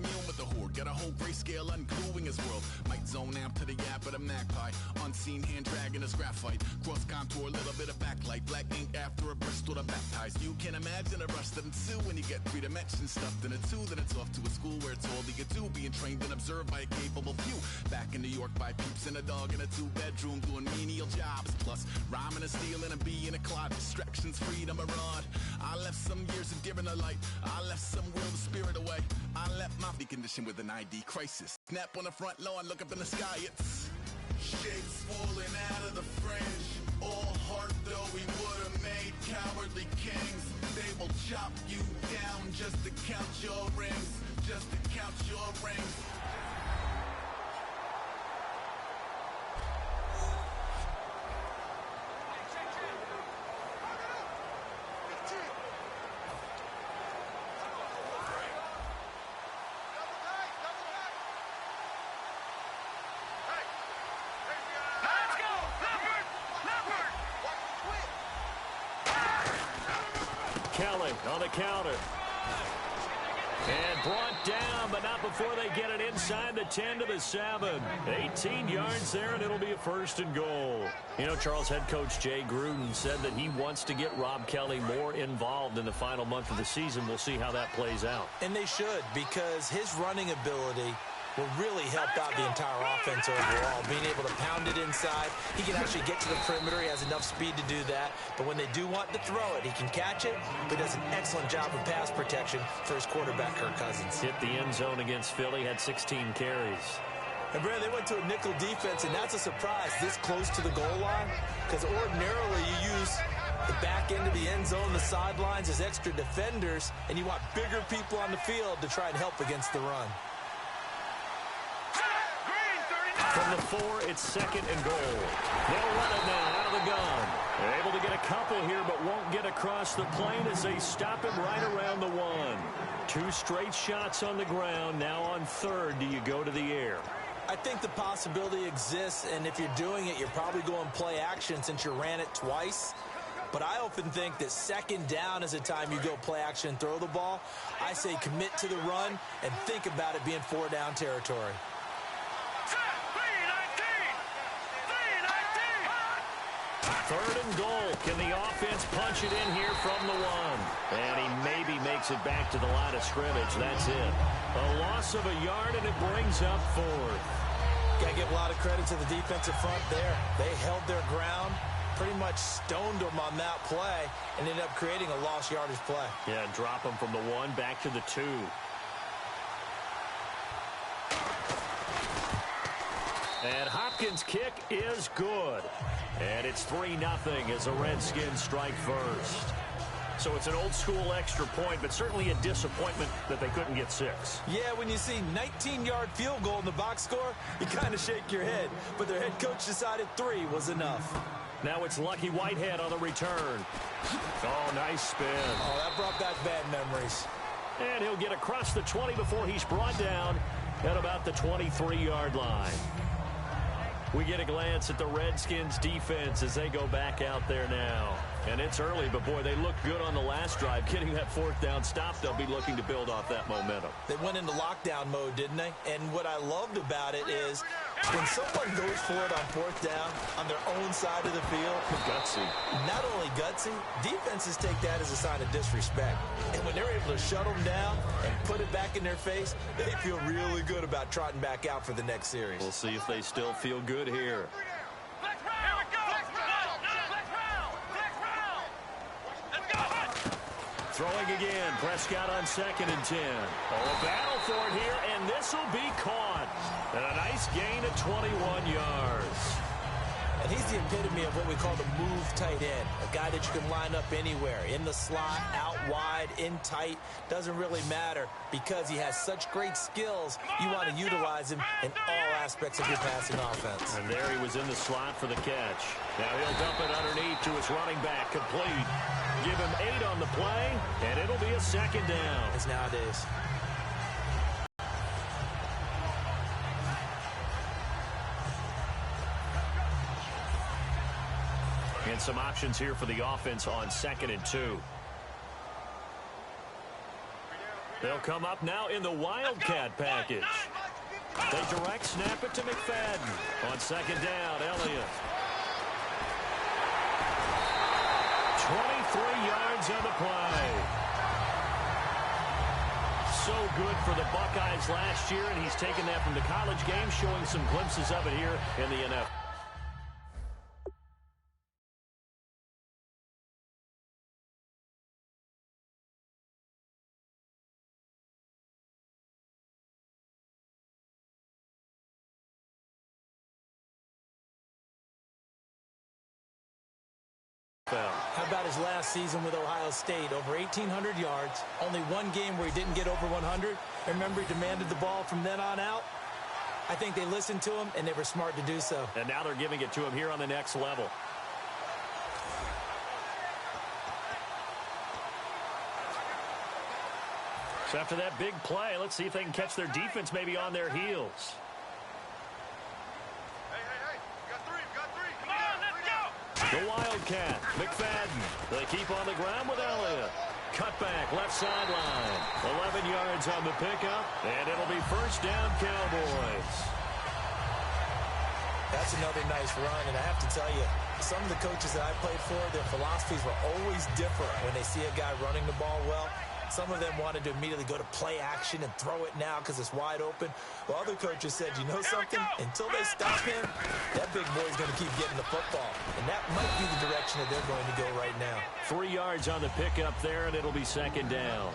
commune with the horde. Got a whole grayscale ungluing his world. Might zone amp to the yap of the magpie. Unseen hand dragging his graphite. Cross contour, a little bit of backlight. Black ink after a Bristol to baptize. You can imagine a rush to them too when you get 3 dimensions stuffed in a 2. Then it's off to a school where it's all you can do. Being trained and observed by a capable few. Back in New York by peeps and a dog in a 2-bedroom doing menial jobs. Plus rhyming and stealing and being a clod. Distractions, freedom, a rod. I left some years of giving a light. I left some will the spirit away. I left my condition with an ID crisis. Snap on the front lawn, look up in the sky, it's shapes falling out of the fringe. All heart though we would've made cowardly kings. They will chop you down just to count your rings. Just to count your rings. Kelly on the counter. And brought down, but not before they get it inside the 10 to the 7. 18 yards there, and it'll be a 1st and goal. You know, Charles, head coach Jay Gruden said that he wants to get Rob Kelly more involved in the final month of the season. We'll see how that plays out. And they should, because his running ability will really help out the entire offense overall. Being able to pound it inside, he can actually get to the perimeter. He has enough speed to do that. But when they do want to throw it, he can catch it, but does an excellent job of pass protection for his quarterback, Kirk Cousins. Hit the end zone against Philly, had 16 carries. And, Brad, they went to a nickel defense, and that's a surprise this close to the goal line, because ordinarily you use the back end of the end zone, the sidelines as extra defenders, and you want bigger people on the field to try and help against the run. From the 4, it's 2nd and goal. They'll run it now out of the gun. They're able to get a couple here, but won't get across the plane as they stop him right around the 1. 2 straight shots on the ground. Now on 3rd, do you go to the air? I think the possibility exists, and if you're doing it, you're probably going play action since you ran it twice. But I often think that 2nd down is a time you go play action and throw the ball. I say commit to the run and think about it being 4-down territory. 3rd and goal. Can the offense punch it in here from the 1? And he maybe makes it back to the line of scrimmage. That's it. A loss of a yard, and it brings up 4th. Got to give a lot of credit to the defensive front there. They held their ground, pretty much stoned them on that play, and ended up creating a lost yardage play. Yeah, drop them from the 1 back to the 2. And Hopkins' kick is good. And it's 3-0 as the Redskins strike first. So it's an old-school extra point, but certainly a disappointment that they couldn't get 6. Yeah, when you see 19-yard field goal in the box score, you kind of shake your head. But their head coach decided 3 was enough. Now it's Lucky Whitehead on the return. Oh, nice spin. Oh, that brought back bad memories. And he'll get across the 20 before he's brought down at about the 23-yard line. We get a glance at the Redskins defense as they go back out there now. And it's early, but boy, they look good on the last drive. Getting that 4th down stop, they'll be looking to build off that momentum. They went into lockdown mode, didn't they? And what I loved about it is when someone goes for it on 4th down on their own side of the field. Gutsy. Not only gutsy, defenses take that as a sign of disrespect. And when they're able to shut them down and put it back in their face, they feel really good about trotting back out for the next series. We'll see if they still feel good here. Throwing again. Prescott on 2nd and 10. Oh, a battle for it here, and this will be caught. And a nice gain of 21 yards. And he's the epitome of what we call the move tight end. A guy that you can line up anywhere. In the slot, out wide, in tight. Doesn't really matter because he has such great skills. You want to utilize him in all aspects of your passing offense. And there he was in the slot for the catch. Now he'll dump it underneath to his running back. Complete. Give him 8 on the play, and it'll be a 2nd down. It's nowadays. And some options here for the offense on 2nd and 2. They'll come up now in the Wildcat package. They direct snap it to McFadden. On second down, Elliott. 23 yards on the play. So good for the Buckeyes last year, and he's taken that from the college game, showing some glimpses of it here in the NFL. How about his last season with Ohio State? Over 1,800 yards, only one game where he didn't get over 100. Remember, he demanded the ball from then on out. I think they listened to him, and they were smart to do so. And now they're giving it to him here on the next level. So after that big play, let's see if they can catch their defense maybe on their heels. The Wildcat, McFadden. They keep on the ground with Elliott. Cutback, left sideline. 11 yards on the pickup, and it'll be first down, Cowboys. That's another nice run, and I have to tell you, some of the coaches that I played for, their philosophies were always different when they see a guy running the ball well. Some of them wanted to immediately go to play action and throw it now because it's wide open. Well, other coaches said, you know something? Until they stop him, that big boy's going to keep getting the football. And that might be the direction that they're going to go right now. 3 yards on the pickup there, and it'll be second down.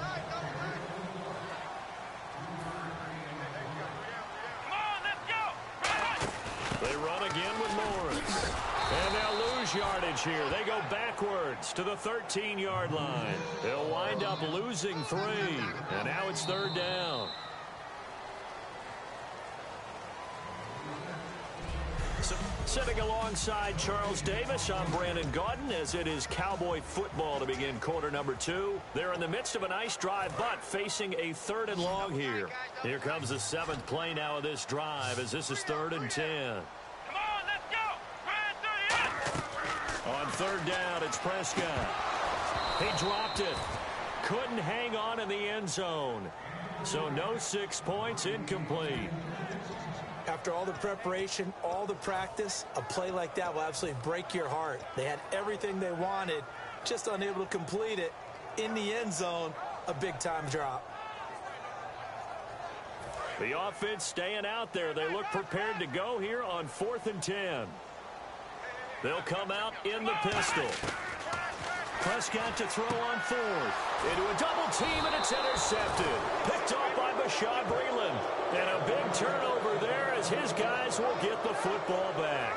They run again with Morris. And they'll lose yardage here. They go backwards to the 13-yard line. They'll wind up losing 3. And now it's third down. So, sitting alongside Charles Davis, I'm Brandon Gaudin, as it is Cowboy football to begin quarter number 2. They're in the midst of a nice drive, but facing a 3rd and long here. Here comes the 7th play now of this drive, as this is 3rd and 10. On third down, it's Prescott. He dropped it. Couldn't hang on in the end zone. So no 6 points, incomplete. After all the preparation, all the practice, a play like that will absolutely break your heart. They had everything they wanted, just unable to complete it. In the end zone, a big-time drop. The offense staying out there. They look prepared to go here on 4th and 10. They'll come out in the pistol. Prescott to throw on 4th. Into a double team, and it's intercepted. Picked off by Bashaud Breeland. And a big turnover there as his guys will get the football back.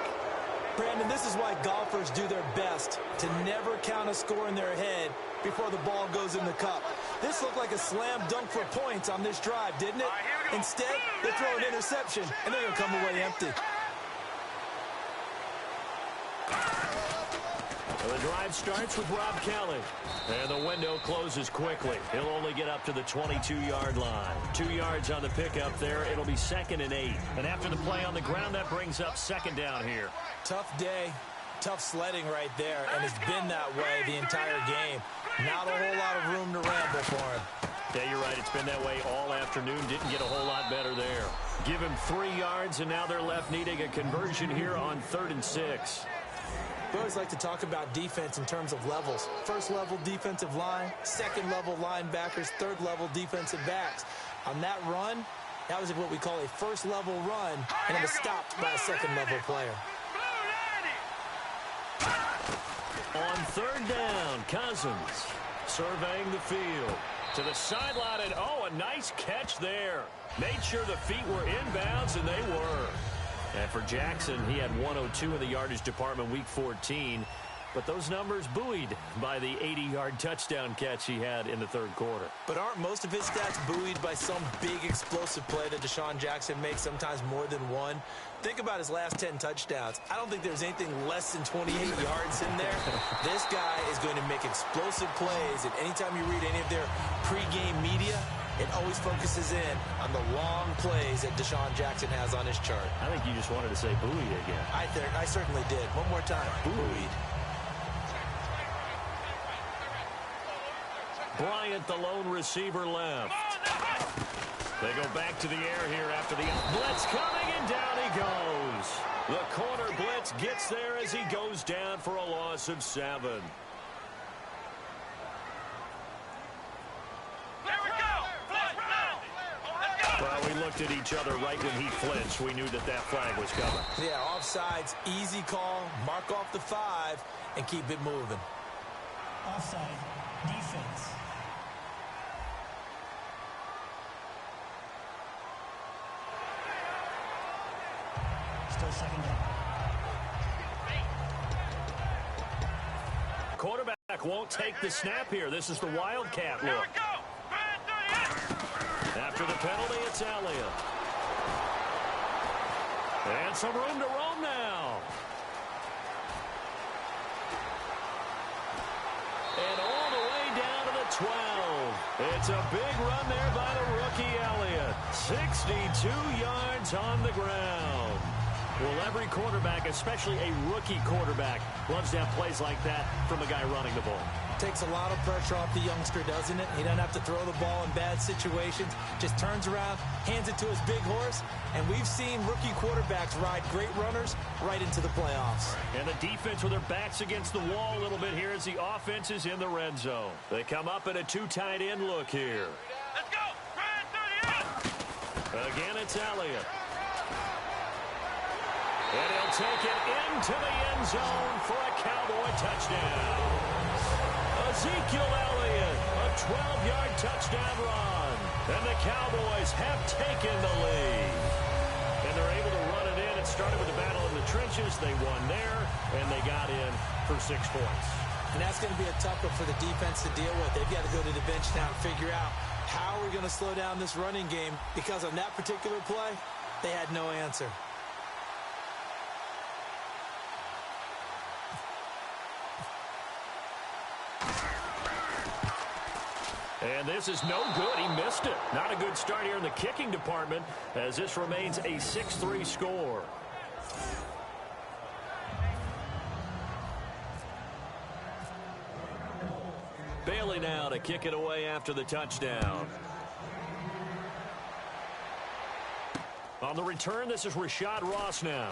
Brandon, this is why golfers do their best to never count a score in their head before the ball goes in the cup. This looked like a slam dunk for points on this drive, didn't it? Instead, they throw an interception, and they're going to come away empty. The drive starts with Rob Kelly. And the window closes quickly. He'll only get up to the 22-yard line. 2 yards on the pickup there. It'll be 2nd and 8. And after the play on the ground, that brings up 2nd down here. Tough day, tough sledding right there, and it's been that way the entire game. Not a whole lot of room to ramble for him. Yeah, you're right. It's been that way all afternoon. Didn't get a whole lot better there. Give him 3 yards, and now they're left needing a conversion here on 3rd and 6. We always like to talk about defense in terms of levels. 1st level defensive line, 2nd level linebackers, 3rd level defensive backs. On that run, that was what we call a 1st level run, and it was stopped by a 2nd level player. On 3rd down, Cousins surveying the field. To the sideline, and oh, a nice catch there. Made sure the feet were inbounds, and they were. And for Jackson, he had 102 in the yardage department week 14. But those numbers buoyed by the 80-yard touchdown catch he had in the 3rd quarter. But aren't most of his stats buoyed by some big explosive play that Deshaun Jackson makes, sometimes more than one? Think about his last 10 touchdowns. I don't think there's anything less than 28 yards in there. This guy is going to make explosive plays, and anytime you read any of their pregame media, it always focuses in on the long plays that Deshaun Jackson has on his chart. I think you just wanted to say buoyed again. I certainly did. One more time. Buoyed. Bryant, the lone receiver, left. They go back to the air here after the blitz coming, and down he goes. The corner blitz gets there as he goes down for a loss of 7. Well, we looked at each other right when he flinched. We knew that that flag was coming. Yeah, offsides, easy call. Mark off the 5 and keep it moving. Offside, defense. Still second down. Quarterback won't take the snap here. This is the Wildcat look. After the penalty, it's Elliott. And some room to roam now. And all the way down to the 12. It's a big run there by the rookie Elliott. 62 yards on the ground. Well, every quarterback, especially a rookie quarterback, loves to have plays like that from a guy running the ball. Takes a lot of pressure off the youngster, doesn't it? He doesn't have to throw the ball in bad situations. Just turns around, hands it to his big horse. And we've seen rookie quarterbacks ride great runners right into the playoffs. And the defense with their backs against the wall a little bit here as the offense is in the red zone. They come up in a 2 tight end look here. Let's go! Brian, 30 Again, it's Elliott. And he'll take it into the end zone for a Cowboy touchdown. Ezekiel Elliott, a 12-yard touchdown run. And the Cowboys have taken the lead. And they're able to run it in. It started with the battle in the trenches. They won there, and they got in for 6 points. And that's going to be a tough one for the defense to deal with. They've got to go to the bench now and figure out how we're going to slow down this running game, because on that particular play, they had no answer. And this is no good. He missed it. Not a good start here in the kicking department as this remains a 6-3 score. Bailey now to kick it away after the touchdown. On the return, this is Rashad Ross now.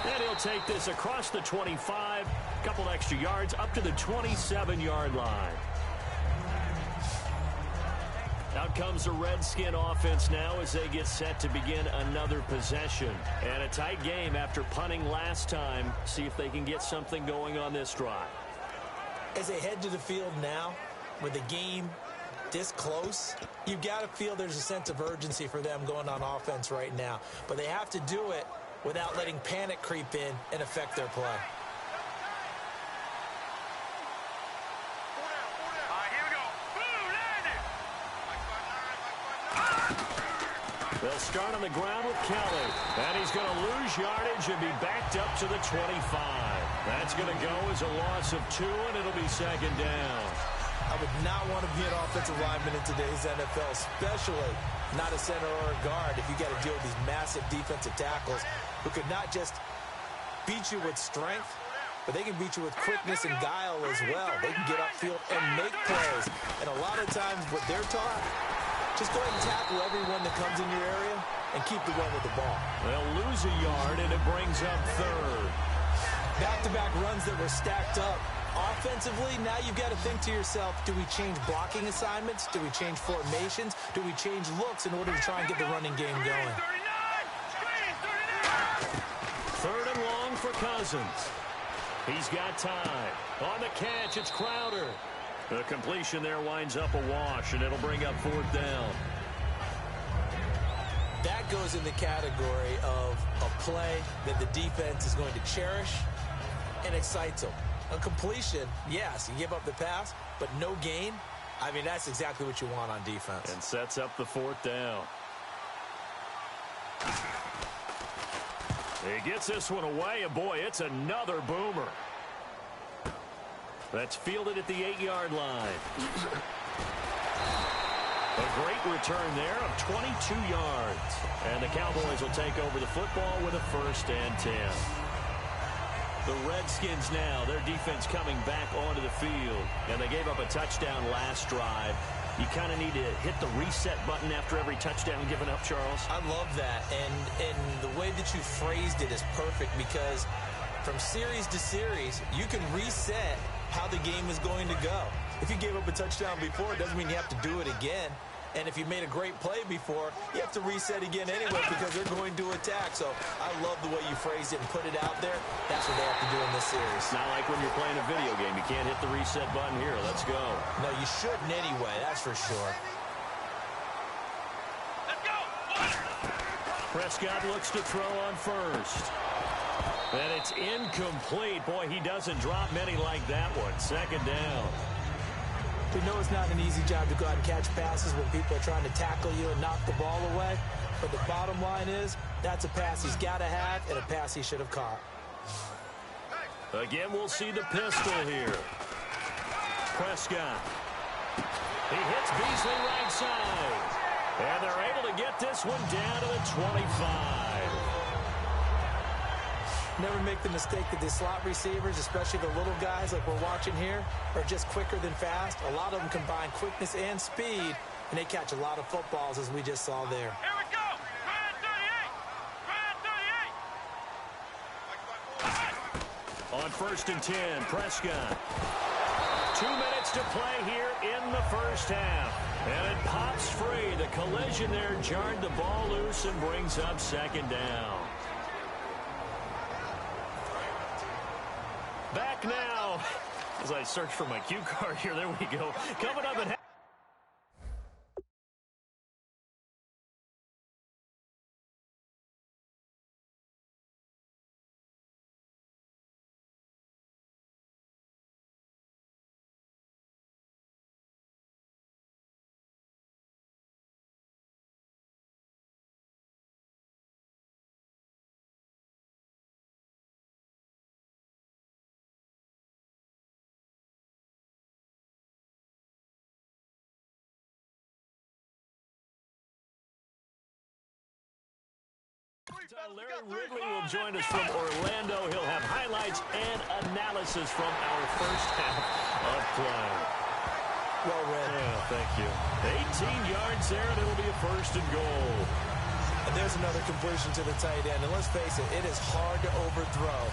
And he'll take this across the 25, a couple extra yards, up to the 27-yard line. Out comes the Redskin offense now as they get set to begin another possession. And a tight game after punting last time. See if they can get something going on this drive. As they head to the field now, with the game this close, you've got to feel there's a sense of urgency for them going on offense right now. But they have to do it without letting panic creep in and affect their play. They'll start on the ground with Kelly. And he's going to lose yardage and be backed up to the 25. That's going to go as a loss of 2, and it'll be second down. I would not want to be an offensive lineman in today's NFL, especially not a center or a guard, if you got to deal with these massive defensive tackles who could not just beat you with strength, but they can beat you with quickness and guile as well. They can get upfield and make plays. And a lot of times what they're taught, just go ahead and tackle everyone that comes in your area and keep the run with the ball. They'll lose a yard, and it brings up 3rd. Back-to-back runs that were stacked up. Offensively, now you've got to think to yourself, do we change blocking assignments? Do we change formations? Do we change looks in order to try and get the running game going? 3rd and long for Cousins. He's got time. On the catch, it's Crowder. The completion there winds up a wash, and it'll bring up 4th down. That goes in the category of a play that the defense is going to cherish and excites them. A completion, yes, you give up the pass, but no gain. I mean, that's exactly what you want on defense. And sets up the 4th down. He gets this one away, and boy, it's another boomer. That's fielded at the 8-yard line. A great return there of 22 yards. And the Cowboys will take over the football with a 1st and 10. The Redskins now, their defense coming back onto the field. And they gave up a touchdown last drive. you kind of need to hit the reset button after every touchdown given up, Charles? I love that, and the way that you phrased it is perfect because from series to series, you can reset how the game is going to go. If you gave up a touchdown before, it doesn't mean you have to do it again. And if you made a great play before, you have to reset again anyway because they're going to attack. So I love the way you phrased it and put it out there. That's what they have to do in this series. Not like when you're playing a video game. You can't hit the reset button here. Let's go. No, you shouldn't anyway. That's for sure. Let's go. Prescott looks to throw on first. And it's incomplete. Boy, he doesn't drop many like that one. Second down. We know it's not an easy job to go out and catch passes when people are trying to tackle you and knock the ball away. But the bottom line is, that's a pass he's got to have and a pass he should have caught. Again, we'll see the pistol here. Prescott. He hits Beasley right side. And they're able to get this one down to the 25. Never make the mistake that the slot receivers, especially the little guys like we're watching here, are just quicker than fast. A lot of them combine quickness and speed, and they catch a lot of footballs, as we just saw there. Here we go. Try 38. Try 38. On 1st and 10, Prescott. 2 minutes to play here in the first half. And it pops free. The collision there jarred the ball loose and brings up second down. Back now, as I search for my cue card here, there we go. Coming up at Larry Ridley will join us from Orlando. He'll have highlights and analysis from our first half of play. Well read. Yeah, thank you. 18 yards there, and it'll be a 1st and goal. And there's another completion to the tight end. And let's face it is hard to overthrow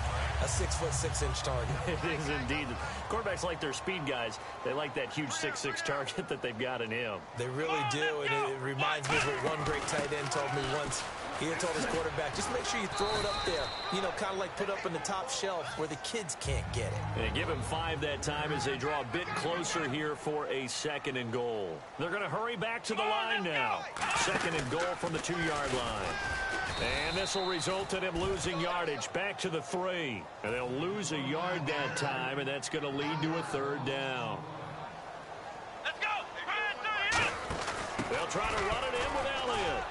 a 6'6" target. It is indeed. Quarterbacks like their speed guys. They like that huge 6'6" target that they've got in him. They really do, and it reminds me of what one great tight end told me once. He had told his quarterback, just make sure you throw it up there. You know, kind of like put up in the top shelf where the kids can't get it. And give him 5 that time as they draw a bit closer here for a 2nd and goal. They're going to hurry back to the line now. 2nd and goal from the 2-yard line. And this will result in him losing yardage back to the 3. And they'll lose a yard that time, and that's going to lead to a 3rd down. Let's go. Try 38. They'll try to run it in with Elliott.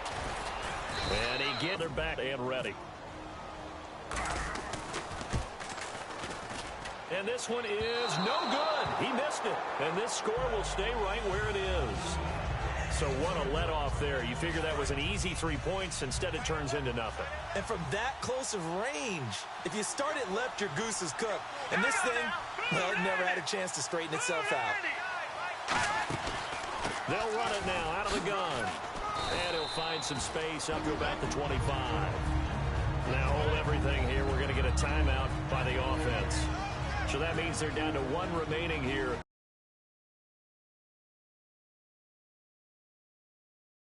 And he gets their back and ready. And this one is no good. He missed it. And this score will stay right where it is. So what a let-off there. You figure that was an easy 3 points. Instead, it turns into nothing. And from that close of range, if you start it left, your goose is cooked. And this thing, well, it never had a chance to straighten itself out. They'll run it now out of the gun. And he'll find some space up to about the 25. Now hold everything here. We're going to get a timeout by the offense. So that means they're down to 1 remaining here